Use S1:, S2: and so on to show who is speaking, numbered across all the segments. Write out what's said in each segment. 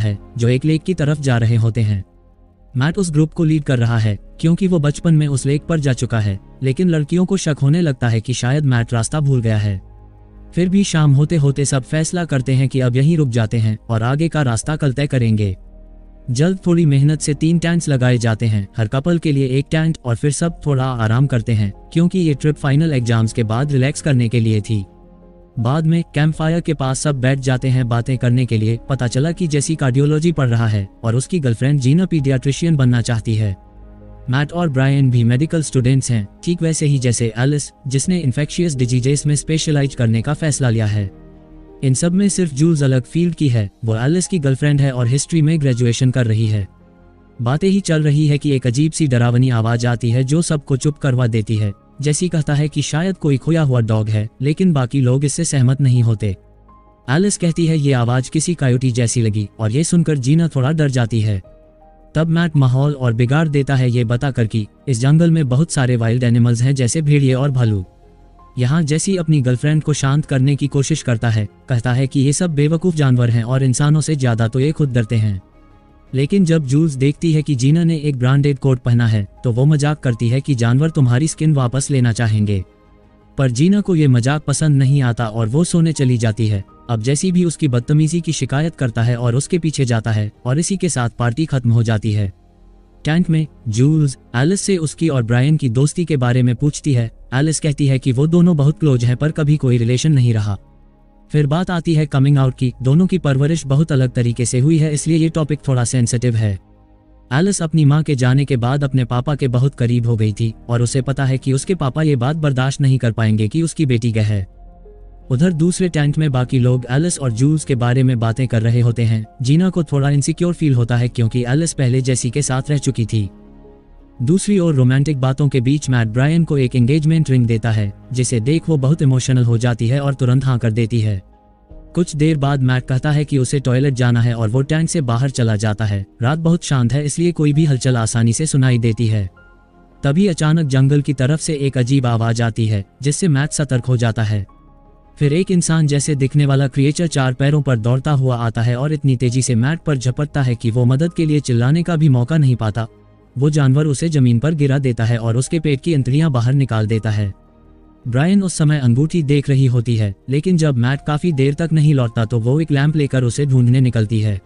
S1: है जो एक लेक की तरफ जा रहे होते हैं। मैट उस ग्रुप को लीड कर रहा है क्योंकि वो बचपन में उस लेक पर जा चुका है, लेकिन लड़कियों को शक होने लगता है कि शायद मैट रास्ता भूल गया है। फिर भी शाम होते होते सब फैसला करते हैं कि अब यहीं रुक जाते हैं और आगे का रास्ता कल तय करेंगे। जल्द थोड़ी मेहनत से 3 टेंट्स लगाए जाते हैं, हर कपल के लिए एक टेंट, और फिर सब थोड़ा आराम करते हैं क्योंकि ये ट्रिप फाइनल एग्जाम्स के बाद रिलैक्स करने के लिए थी। बाद में कैंप फायर के पास सब बैठ जाते हैं बातें करने के लिए। पता चला कि जेसी कार्डियोलॉजी पढ़ रहा है और उसकी गर्लफ्रेंड जीना पीडियाट्रिशियन बनना चाहती है। मैट और ब्रायन भी मेडिकल स्टूडेंट्स हैं, ठीक वैसे ही जैसे एलिस, जिसने इन्फेक्शियस डिजीजेस में स्पेशलाइज करने का फैसला लिया है। इन सब में सिर्फ जूल्स अलग फील्ड की है, वो एलिस की गर्लफ्रेंड है और हिस्ट्री में ग्रेजुएशन कर रही है। बातें ही चल रही है कि एक अजीब सी डरावनी आवाज आती है जो सबको चुप करवा देती है। जेसी कहता है कि शायद कोई खोया हुआ डॉग है, लेकिन बाकी लोग इससे सहमत नहीं होते। एलिस कहती है ये आवाज किसी कायोटी जैसी लगी, और ये सुनकर जीना थोड़ा डर जाती है। तब मैट माहौल और बिगाड़ देता है ये बताकर कि इस जंगल में बहुत सारे वाइल्ड एनिमल्स हैं जैसे भेड़िए और भालू। यहाँ जेसी अपनी गर्लफ्रेंड को शांत करने की कोशिश करता है, कहता है कि ये सब बेवकूफ़ जानवर हैं और इंसानों से ज़्यादा तो ये खुद डरते हैं। लेकिन जब जूल्स देखती है कि जीना ने एक ब्रांडेड कोट पहना है तो वो मजाक करती है कि जानवर तुम्हारी स्किन वापस लेना चाहेंगे। पर जीना को ये मजाक पसंद नहीं आता और वो सोने चली जाती है। अब जेसी भी उसकी बदतमीजी की शिकायत करता है और उसके पीछे जाता है और इसी के साथ पार्टी खत्म हो जाती है। टैंक में जूल्स एलिस से उसकी और ब्रायन की दोस्ती के बारे में पूछती है। एलिस कहती है कि वो दोनों बहुत क्लोज हैं पर कभी कोई रिलेशन नहीं रहा। फिर बात आती है कमिंग आउट की। दोनों की परवरिश बहुत अलग तरीके से हुई है, इसलिए ये टॉपिक थोड़ा सेंसिटिव है। एलिस अपनी माँ के जाने के बाद अपने पापा के बहुत करीब हो गई थी और उसे पता है कि उसके पापा ये बात बर्दाश्त नहीं कर पाएंगे कि उसकी बेटी गए है। उधर दूसरे टेंट में बाकी लोग एलिस और जूल्स के बारे में बातें कर रहे होते हैं। जीना को थोड़ा इनसिक्योर फील होता है क्योंकि एलिस पहले जेसी के साथ रह चुकी थी। दूसरी ओर रोमांटिक बातों के बीच मैट ब्रायन को एक एंगेजमेंट रिंग देता है, जिसे देख वो बहुत इमोशनल हो जाती है और तुरंत हाँ कर देती है। कुछ देर बाद मैट कहता है कि उसे टॉयलेट जाना है और वो टैंक से बाहर चला जाता है। रात बहुत शांत है, इसलिए कोई भी हलचल आसानी से सुनाई देती है। तभी अचानक जंगल की तरफ से एक अजीब आवाज आती है जिससे मैट सतर्क हो जाता है। फिर एक इंसान जैसे दिखने वाला क्रिएचर 4 पैरों पर दौड़ता हुआ आता है और इतनी तेजी से मैट पर झपटता है कि वो मदद के लिए चिल्लाने का भी मौका नहीं पाता। वो जानवर उसे जमीन पर गिरा देता है और उसके पेट की अंतड़ियां बाहर निकाल देता है। ब्रायन उस समय अंगूठी देख रही होती है, लेकिन जब मैट काफी देर तक नहीं लौटता तो वो एक लैंप लेकर उसे ढूंढने निकलती है।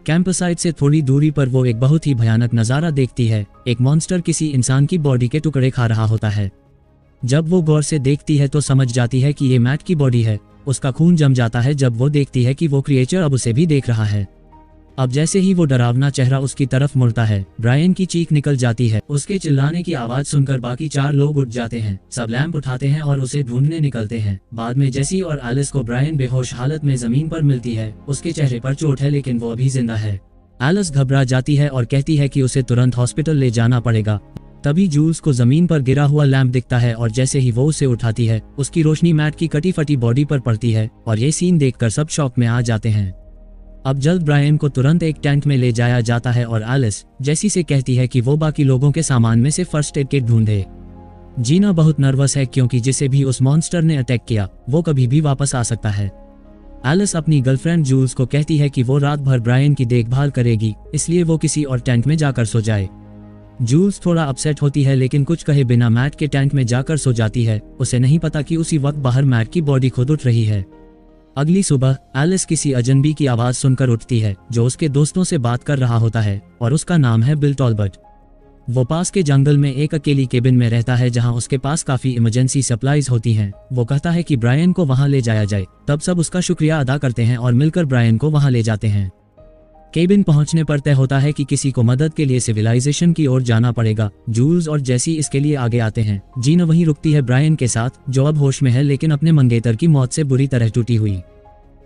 S1: कैंपसाइट से थोड़ी दूरी पर वो एक बहुत ही भयानक नजारा देखती है। एक मॉन्स्टर किसी इंसान की बॉडी के टुकड़े खा रहा होता है। जब वो गौर से देखती है तो समझ जाती है कि ये मैट की बॉडी है। उसका खून जम जाता है जब वो देखती है कि वो क्रिएचर अब उसे भी देख रहा है। अब जैसे ही वो डरावना चेहरा उसकी तरफ मुड़ता है, ब्रायन की चीख निकल जाती है। उसके चिल्लाने की आवाज सुनकर बाकी 4 लोग उठ जाते हैं। सब लैंप उठाते हैं और उसे ढूंढने निकलते हैं। बाद में जेसी और एलिस को ब्रायन बेहोश हालत में जमीन पर मिलती है। उसके चेहरे पर चोट है लेकिन वो अभी जिंदा है। एलिस घबरा जाती है और कहती है कि उसे तुरंत हॉस्पिटल ले जाना पड़ेगा। तभी जूल्स को जमीन पर गिरा हुआ लैंप दिखता है और जैसे ही वो उसे उठाती है, उसकी रोशनी मैट की कटी फटी बॉडी पर पड़ती है और ये सीन देखकर सब शॉक में आ जाते हैं। अब जल्द ब्रायन को तुरंत एक टेंट में ले जाया जाता है और एलिस जेसी से कहती है कि वो बाकी लोगों के सामान में से फर्स्ट एड किट ढूंढे। जीना बहुत नर्वस है क्योंकि जिसे भी उस मॉन्स्टर ने अटैक किया वो कभी भी वापस आ सकता है। एलिस अपनी गर्लफ्रेंड जूल्स को कहती है कि वो रात भर ब्रायन की देखभाल करेगी, इसलिए वो किसी और टेंट में जाकर सो जाए। जूल्स थोड़ा अपसेट होती है लेकिन कुछ कहे बिना मैट के टेंट में जाकर सो जाती है। उसे नहीं पता कि उसी वक्त बाहर मैट की बॉडी खुद उठ रही है। अगली सुबह एलिस किसी अजनबी की आवाज सुनकर उठती है जो उसके दोस्तों से बात कर रहा होता है और उसका नाम है बिल टॉलबर्ट। वो पास के जंगल में एक अकेली केबिन में रहता है जहां उसके पास काफी इमरजेंसी सप्लाईज होती हैं। वो कहता है कि ब्रायन को वहां ले जाया जाए। तब सब उसका शुक्रिया अदा करते हैं और मिलकर ब्रायन को वहां ले जाते हैं। केबिन पहुंचने पर तय होता है कि किसी को मदद के लिए सिविलाइजेशन की ओर जाना पड़ेगा। जूल्स और जेसी इसके लिए आगे आते हैं। जीना वहीं रुकती है ब्रायन के साथ, जो अब होश में है लेकिन अपने मंगेतर की मौत से बुरी तरह टूटी हुई।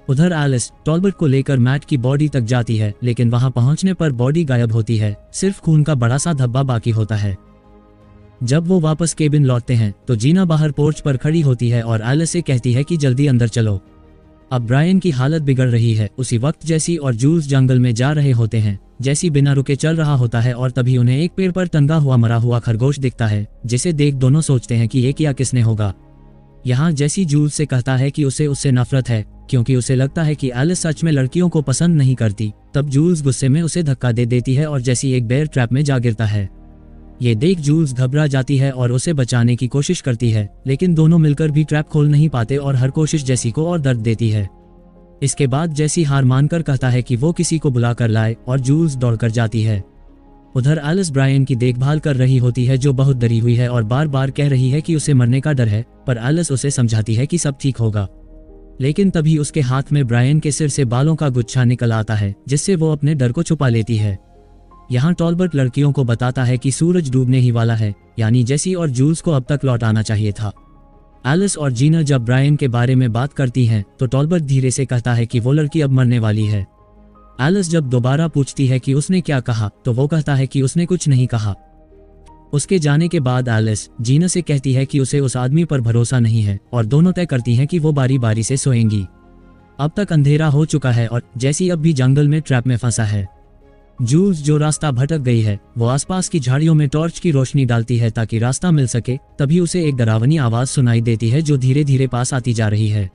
S1: उधर एलिस टॉलबर्ट को लेकर मैट की बॉडी तक जाती है, लेकिन वहां पहुंचने पर बॉडी गायब होती है। सिर्फ खून का बड़ा सा धब्बा बाकी होता है। जब वो वापस केबिन लौटते हैं तो जीना बाहर पोर्च पर खड़ी होती है और एलिस से कहती है कि जल्दी अंदर चलो। अब ब्रायन की हालत बिगड़ रही है। उसी वक्त जेसी और जूल्स जंगल में जा रहे होते हैं। जेसी बिना रुके चल रहा होता है और तभी उन्हें एक पेड़ पर टंगा हुआ मरा हुआ खरगोश दिखता है, जिसे देख दोनों सोचते हैं कि ये क्या किसने होगा। यहाँ जेसी जूल्स से कहता है कि उसे उससे नफरत है क्योंकि उसे लगता है कि एलिस सच में लड़कियों को पसंद नहीं करती। तब जूल्स गुस्से में उसे धक्का दे देती है और जैसी एक बेयर ट्रैप में जा गिरता है। ये देख जूल्स घबरा जाती है और उसे बचाने की कोशिश करती है, लेकिन दोनों मिलकर भी ट्रैप खोल नहीं पाते और हर कोशिश जैसी को और दर्द देती है। इसके बाद जैसी हार मानकर कहता है कि वो किसी को बुला कर लाए और जूल्स दौड़कर जाती है। उधर एलिस ब्रायन की देखभाल कर रही होती है जो बहुत डरी हुई है और बार बार कह रही है कि उसे मरने का डर है, पर एलिस उसे समझाती है कि सब ठीक होगा। लेकिन तभी उसके हाथ में ब्रायन के सिर से बालों का गुच्छा निकल आता है, जिससे वो अपने डर को छुपा लेती है। यहाँ टॉलबर्ट लड़कियों को बताता है कि सूरज डूबने ही वाला है, यानी जेसी और जूल्स को अब तक लौट आना चाहिए था। एलिस और जीना जब ब्रायन के बारे में बात करती हैं तो टॉलबर्ट धीरे से कहता है कि वो लड़की अब मरने वाली है। एलिस जब दोबारा पूछती है कि उसने क्या कहा तो वो कहता है कि उसने कुछ नहीं कहा। उसके जाने के बाद एलिस जीना से कहती है कि उसे उस आदमी पर भरोसा नहीं है और दोनों तय करती हैं कि वो बारी बारी से सोएंगी। अब तक अंधेरा हो चुका है और जेसी अब भी जंगल में ट्रैप में फंसा है। जूल्स जो रास्ता भटक गई है वो आसपास की झाड़ियों में टॉर्च की रोशनी डालती है ताकि रास्ता मिल सके। तभी उसे एक डरावनी आवाज सुनाई देती है जो धीरे धीरे पास आती जा रही है।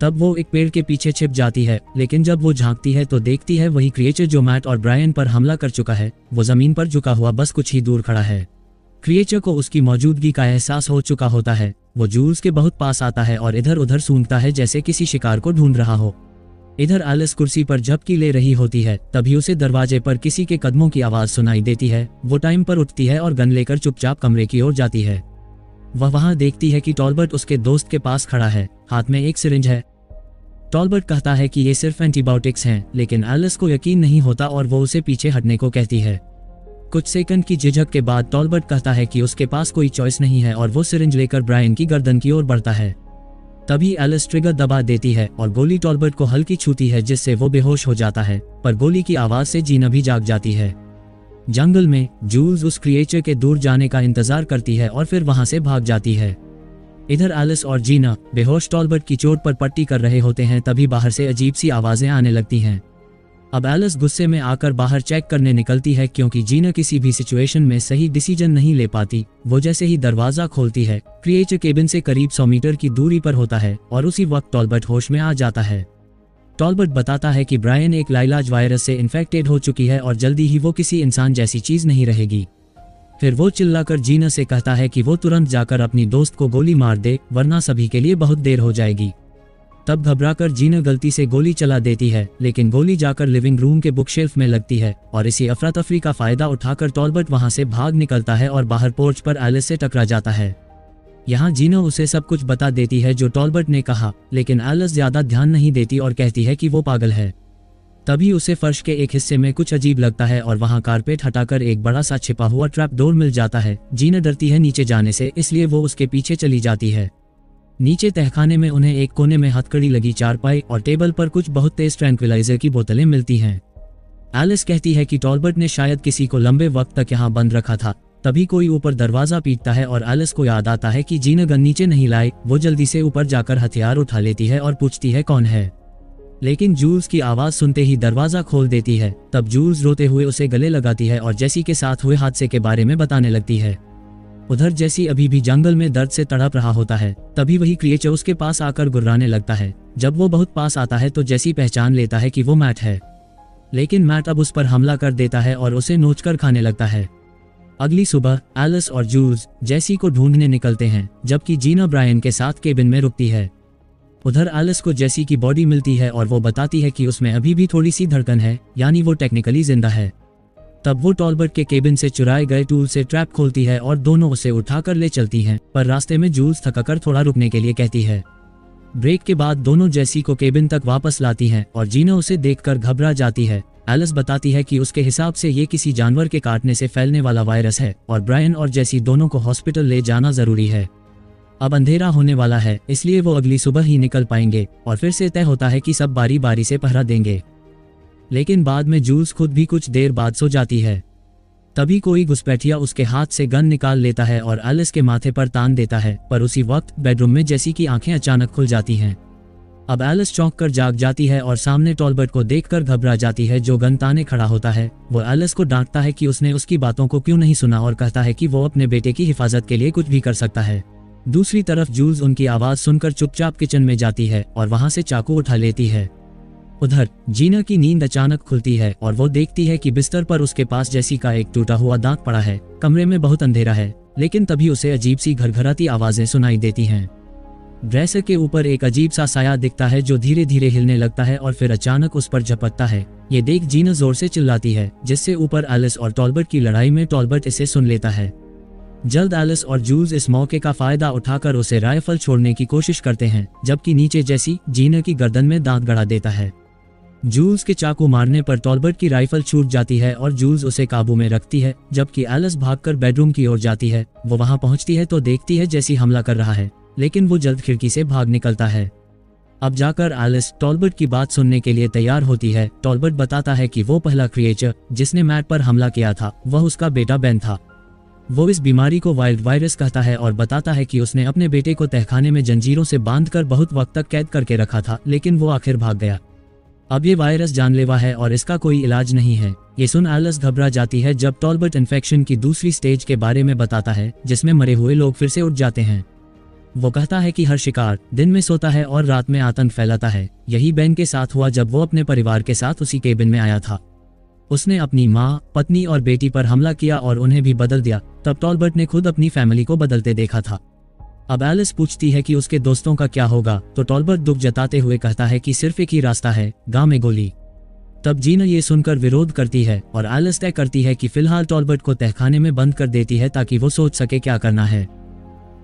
S1: तब वो एक पेड़ के पीछे छिप जाती है, लेकिन जब वो झांकती है तो देखती है वही क्रिएचर जो मैट और ब्रायन पर हमला कर चुका है। वो जमीन पर झुका हुआ बस कुछ ही दूर खड़ा है। क्रिएचर को उसकी मौजूदगी का एहसास हो चुका होता है। वो जूल्स के बहुत पास आता है और इधर उधर सूंघता है जैसे किसी शिकार को ढूंढ रहा हो। इधर एलिस कुर्सी पर झपकी ले रही होती है, तभी उसे दरवाजे पर किसी के कदमों की आवाज सुनाई देती है। वो टाइम पर उठती है और गन लेकर चुपचाप कमरे की ओर जाती है। वह वहां देखती है कि टॉलबर्ट उसके दोस्त के पास खड़ा है, हाथ में एक सिरिंज है। टॉलबर्ट कहता है कि ये सिर्फ एंटीबायोटिक्स हैं, लेकिन एलिस को यकीन नहीं होता और वो उसे पीछे हटने को कहती है। कुछ सेकंड की झिझक के बाद टॉलबर्ट कहता है कि उसके पास कोई चॉइस नहीं है और वो सिरिंज लेकर ब्रायन की गर्दन की ओर बढ़ता है। तभी एलिस ट्रिगर दबा देती है और गोली टॉलबर्ट को हल्की छूती है जिससे वो बेहोश हो जाता है, पर गोली की आवाज से जीना भी जाग जाती है। जंगल में जूल्स उस क्रिएचर के दूर जाने का इंतजार करती है और फिर वहां से भाग जाती है। इधर एलिस और जीना बेहोश टॉलबर्ट की चोट पर पट्टी कर रहे होते हैं, तभी बाहर से अजीब सी आवाजें आने लगती हैं। अब एलिस गुस्से में आकर बाहर चेक करने निकलती है क्योंकि जीना किसी भी सिचुएशन में सही डिसीजन नहीं ले पाती। वो जैसे ही दरवाजा खोलती है, क्रिएचर केबिन से करीब 100 मीटर की दूरी पर होता है और उसी वक्त टॉलबर्ट होश में आ जाता है। टॉलबर्ट बताता है कि ब्रायन एक लाइलाज वायरस से इन्फेक्टेड हो चुकी है और जल्दी ही वो किसी इंसान जैसी चीज नहीं रहेगी। फिर वो चिल्लाकर जीना से कहता है कि वो तुरंत जाकर अपनी दोस्त को गोली मार दे, वरना सभी के लिए बहुत देर हो जाएगी। तब घबराकर जीना गलती से गोली चला देती है, लेकिन गोली जाकर लिविंग रूम के बुकशेल्फ में लगती है और इसी अफरा तफरी का फायदा उठाकर टॉलबर्ट वहां से भाग निकलता है और बाहर पोर्च पर एलिस से टकरा जाता है। यहाँ जीना उसे सब कुछ बता देती है जो टॉलबर्ट ने कहा, लेकिन एलिस ज्यादा ध्यान नहीं देती और कहती है कि वो पागल है। तभी उसे फर्श के एक हिस्से में कुछ अजीब लगता है और वहां कारपेट हटाकर एक बड़ा सा छिपा हुआ ट्रैप डोर मिल जाता है। जीना डरती है नीचे जाने से, इसलिए वो उसके पीछे चली जाती है। नीचे तहखाने में उन्हें एक कोने में हथकड़ी लगी चारपाई और टेबल पर कुछ बहुत तेज ट्रैंक्विलाइजर की बोतलें मिलती हैं। एलिस कहती है कि टॉलबर्ट ने शायद किसी को लंबे वक्त तक यहाँ बंद रखा था। तभी कोई ऊपर दरवाजा पीटता है और एलिस को याद आता है कि जीना गन नीचे नहीं लाए। वो जल्दी से ऊपर जाकर हथियार उठा लेती है और पूछती है कौन है, लेकिन जूल्स की आवाज सुनते ही दरवाजा खोल देती है। तब जूल्स रोते हुए उसे गले लगाती है और जेसी के साथ हुए हादसे के बारे में बताने लगती है। उधर जेसी अभी भी जंगल में दर्द से तड़प रहा होता है। तभी वही क्रिएचर उसके पास आकर गुर्राने लगता है। जब वो बहुत पास आता है तो जेसी पहचान लेता है कि वो मैट है, लेकिन मैट अब उस पर हमला कर देता है और उसे नोचकर खाने लगता है। अगली सुबह एलिस और जूल्स जेसी को ढूंढने निकलते हैं, जबकि जीना ब्रायन के साथ केबिन में रुकती है। उधर एलिस को जेसी की बॉडी मिलती है और वो बताती है कि उसमें अभी भी थोड़ी सी धड़कन है, यानी वो टेक्निकली जिंदा है। तब वो टॉलबर्ट के केबिन से चुराए गए टूल से ट्रैप खोलती है और दोनों उसे उठाकर ले चलती हैं, पर रास्ते में जूल्स थकाकर थोड़ा रुकने के लिए कहती है। ब्रेक के बाद दोनों जेसी को केबिन तक वापस लाती हैं और जीना उसे देखकर घबरा जाती है। एलिस बताती है कि उसके हिसाब से ये किसी जानवर के काटने से फैलने वाला वायरस है और ब्रायन और जेसी दोनों को हॉस्पिटल ले जाना जरूरी है। अब अंधेरा होने वाला है, इसलिए वो अगली सुबह ही निकल पाएंगे और फिर से तय होता है कि सब बारी बारी से पहरा देंगे। लेकिन बाद में जूल्स खुद भी कुछ देर बाद सो जाती है। तभी कोई घुसपैठिया उसके हाथ से गन निकाल लेता है और एलिस के माथे पर तान देता है, पर उसी वक्त बेडरूम में जेसी की आंखें अचानक खुल जाती हैं। अब एलिस चौंक कर जाग जाती है और सामने टॉलबर्ट को देखकर घबरा जाती है जो गन ताने खड़ा होता है। वो एलिस को डांटता है कि उसने उसकी बातों को क्यों नहीं सुना और कहता है कि वो अपने बेटे की हिफाजत के लिए कुछ भी कर सकता है। दूसरी तरफ जूल्स उनकी आवाज सुनकर चुपचाप किचन में जाती है और वहां से चाकू उठा लेती है। उधर जीना की नींद अचानक खुलती है और वो देखती है कि बिस्तर पर उसके पास जेसी का एक टूटा हुआ दांत पड़ा है। कमरे में बहुत अंधेरा है, लेकिन तभी उसे अजीब सी घरघराती आवाजें सुनाई देती हैं। ड्रेसर के ऊपर एक अजीब सा साया दिखता है जो धीरे धीरे हिलने लगता है और फिर अचानक उस पर झपटता है। ये देख जीना जोर से चिल्लाती है, जिससे ऊपर एलिस और टॉलबर्ट की लड़ाई में टॉलबर्ट इसे सुन लेता है। जल्द एलिस और जूल्स इस मौके का फायदा उठाकर उसे राइफल छोड़ने की कोशिश करते हैं, जबकि नीचे जेसी जीना की गर्दन में दांत गड़ा देता है। जूल्स के चाकू मारने पर टॉलबर्ट की राइफल छूट जाती है और जूल्स उसे काबू में रखती है, जबकि एलिस भागकर बेडरूम की ओर जाती है। वो वहां पहुंचती है तो देखती है जेसी हमला कर रहा है, लेकिन वो जल्द खिड़की से भाग निकलता है। अब जाकर एलिस टॉलबर्ट की बात सुनने के लिए तैयार होती है। टॉलबर्ट बताता है कि वो पहला क्रिएचर जिसने मैट पर हमला किया था वह उसका बेटा बेन था। वो इस बीमारी को वाइल्ड वायरस कहता है और बताता है कि उसने अपने बेटे को तहखाने में जंजीरों से बांधकर बहुत वक्त तक कैद करके रखा था, लेकिन वो आखिर भाग गया। अब ये वायरस जानलेवा है और इसका कोई इलाज नहीं है। ये सुन एलिस घबरा जाती है जब टॉलबर्ट इन्फेक्शन की दूसरी स्टेज के बारे में बताता है, जिसमें मरे हुए लोग फिर से उठ जाते हैं। वो कहता है कि हर शिकार दिन में सोता है और रात में आतंक फैलाता है। यही बेन के साथ हुआ जब वो अपने परिवार के साथ उसी केबिन में आया था। उसने अपनी माँ, पत्नी और बेटी पर हमला किया और उन्हें भी बदल दिया। तब टॉलबर्ट ने खुद अपनी फैमिली को बदलते देखा था। अब एलिस पूछती है कि उसके दोस्तों का क्या होगा, तो टॉलबर्ट दुख जताते हुए कहता है कि सिर्फ एक ही रास्ता है, गांव में गोली। तब जीना ये सुनकर विरोध करती है और एलिस तय करती है कि फिलहाल टॉलबर्ट को तहखाने में बंद कर देती है ताकि वो सोच सके क्या करना है।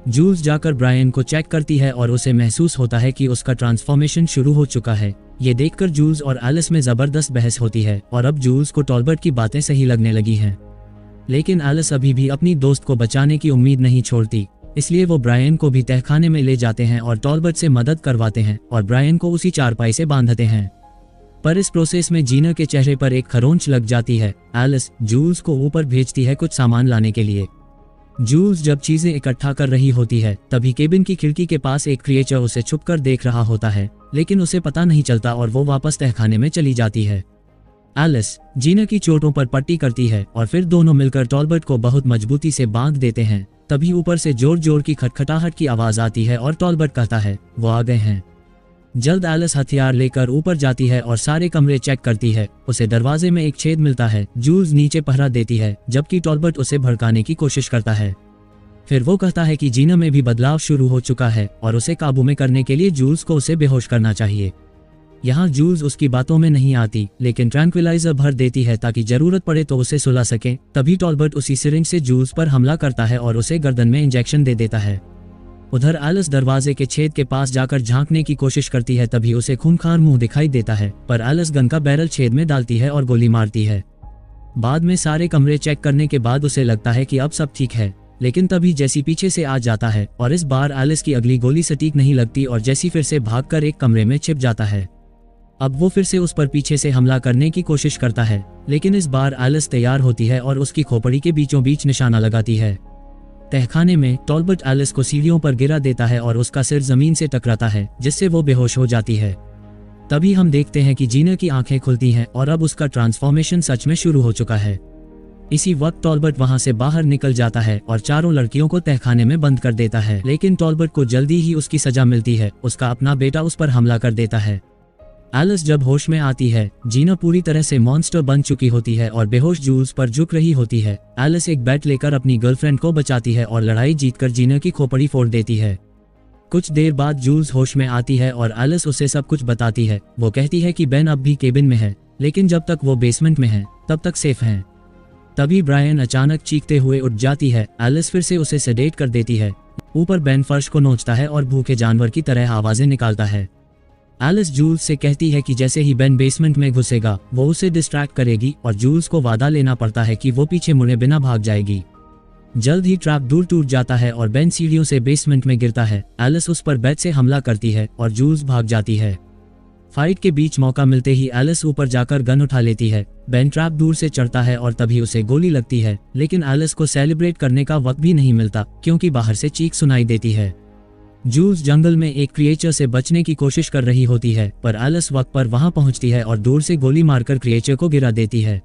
S1: जूल्स जाकर ब्रायन को चेक करती है और उसे महसूस होता है कि उसका ट्रांसफॉर्मेशन शुरू हो चुका है। ये देखकर जूल्स और एलिस में जबरदस्त बहस होती है और अब जूल्स को टॉलबर्ट की बातें सही लगने लगी हैं। लेकिन एलिस अभी भी अपनी दोस्त को बचाने की उम्मीद नहीं छोड़ती, इसलिए वो ब्रायन को भी तहखाने में ले जाते हैं और टॉलबर्ट से मदद करवाते हैं और ब्रायन को उसी चारपाई से बांधते हैं। पर इस प्रोसेस में जीना के चेहरे पर एक खरोंच लग जाती है। एलिस जूल्स को ऊपर भेजती है कुछ सामान लाने के लिए। जूल्स जब चीजें इकट्ठा कर रही होती है तभी केबिन की खिड़की के पास एक क्रिएचर उसे छुपकर देख रहा होता है, लेकिन उसे पता नहीं चलता और वो वापस तहखाने में चली जाती है। एलिस जीना की चोटों पर पट्टी करती है और फिर दोनों मिलकर टॉलबर्ट को बहुत मजबूती से बांध देते हैं। तभी ऊपर से जोर जोर की खटखटाहट की आवाज आती है और टॉलबर्ट कहता है वो आ गए हैं। जल्द एलिस हथियार लेकर ऊपर जाती है और सारे कमरे चेक करती है। उसे दरवाजे में एक छेद मिलता है। जूल्स नीचे पहरा देती है, जबकि टॉलबर्ट उसे भड़काने की कोशिश करता है। फिर वो कहता है कि जीना में भी बदलाव शुरू हो चुका है और उसे काबू में करने के लिए जूल्स को उसे बेहोश करना चाहिए। यहाँ जूल्स उसकी बातों में नहीं आती, लेकिन ट्रैंक्विलाइजर भर देती है ताकि जरूरत पड़े तो उसे सुला सके। तभी टॉलबर्ट उसी सिरिंज से जूल्स पर हमला करता है और उसे गर्दन में इंजेक्शन दे देता है। उधर एलिस दरवाजे के छेद के पास जाकर झांकने की कोशिश करती है, तभी उसे खूंखार मुंह दिखाई देता है। पर एलिस गन का बैरल छेद में डालती है और गोली मारती है। बाद में सारे कमरे चेक करने के बाद उसे लगता है कि अब सब ठीक है, लेकिन तभी जेसी पीछे से आ जाता है और इस बार एलिस की अगली गोली सटीक नहीं लगती और जेसी फिर से भागकर एक कमरे में छिप जाता है। अब वो फिर से उस पर पीछे से हमला करने की कोशिश करता है, लेकिन इस बार एलिस तैयार होती है और उसकी खोपड़ी के बीचों बीच निशाना लगाती है। तहखाने में टॉलबर्ट एलिस को सीढ़ियों पर गिरा देता है और उसका सिर जमीन से टकराता है, जिससे वो बेहोश हो जाती है। तभी हम देखते हैं कि जीना की आंखें खुलती हैं और अब उसका ट्रांसफॉर्मेशन सच में शुरू हो चुका है। इसी वक्त टॉलबर्ट वहां से बाहर निकल जाता है और चारों लड़कियों को तहखाने में बंद कर देता है। लेकिन टॉलबर्ट को जल्दी ही उसकी सजा मिलती है। उसका अपना बेटा उस पर हमला कर देता है। एलिस जब होश में आती है, जीना पूरी तरह से मॉन्स्टर बन चुकी होती है और बेहोश जूल्स पर झुक रही होती है। एलिस एक बैट लेकर अपनी गर्लफ्रेंड को बचाती है और लड़ाई जीतकर जीना की खोपड़ी फोड़ देती है। कुछ देर बाद जूल्स होश में आती है और एलिस उसे सब कुछ बताती है। वो कहती है कि बेन अब भी केबिन में है, लेकिन जब तक वो बेसमेंट में है तब तक सेफ हैं। तभी ब्रायन अचानक चीखते हुए उठ जाती है। एलिस फिर से उसे सेडेट कर देती है। ऊपर बेन फर्श को नोचता है और भूखे जानवर की तरह आवाजें निकालता है। एलिस जूल्स से कहती है कि जैसे ही बेन बेसमेंट में घुसेगा वो उसे डिस्ट्रैक्ट करेगी और जूल्स को वादा लेना पड़ता है कि वो पीछे मुड़े बिना भाग जाएगी। जल्द ही ट्रैप दूर टूट जाता है और बेन सीढ़ियों से बेसमेंट में गिरता है। एलिस उस पर बैट से हमला करती है और जूल्स भाग जाती है। फाइट के बीच मौका मिलते ही एलिस ऊपर जाकर गन उठा लेती है। बेन ट्रैप दूर से चढ़ता है और तभी उसे गोली लगती है, लेकिन एलिस को सेलिब्रेट करने का वक्त भी नहीं मिलता क्योंकि बाहर से चीख सुनाई देती है। जूल्स जंगल में एक क्रिएचर से बचने की कोशिश कर रही होती है, पर एलिस वक्त पर वहां पहुंचती है और दूर से गोली मारकर क्रिएचर को गिरा देती है।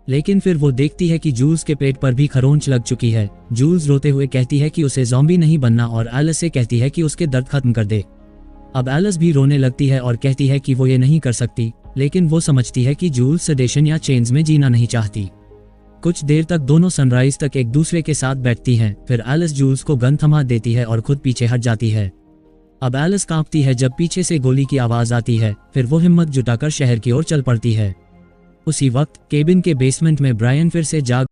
S1: लेकिन फिर वो देखती है कि जूल्स के पेट पर भी खरोंच लग चुकी है। जूल्स रोते हुए कहती है कि उसे ज़ॉम्बी नहीं बनना और एलिस से कहती है कि उसके दर्द खत्म कर दे। अब एलिस भी रोने लगती है और कहती है कि वो ये नहीं कर सकती, लेकिन वो समझती है कि जूल्स सेडेशन या चेन्स में जीना नहीं चाहती। कुछ देर तक दोनों सनराइज तक एक दूसरे के साथ बैठती हैं। फिर एलिस जूल्स को गन थमा देती है और खुद पीछे हट जाती है। अब एलिस कांपती है जब पीछे से गोली की आवाज आती है। फिर वो हिम्मत जुटाकर शहर की ओर चल पड़ती है। उसी वक्त केबिन के बेसमेंट में ब्रायन फिर से जाग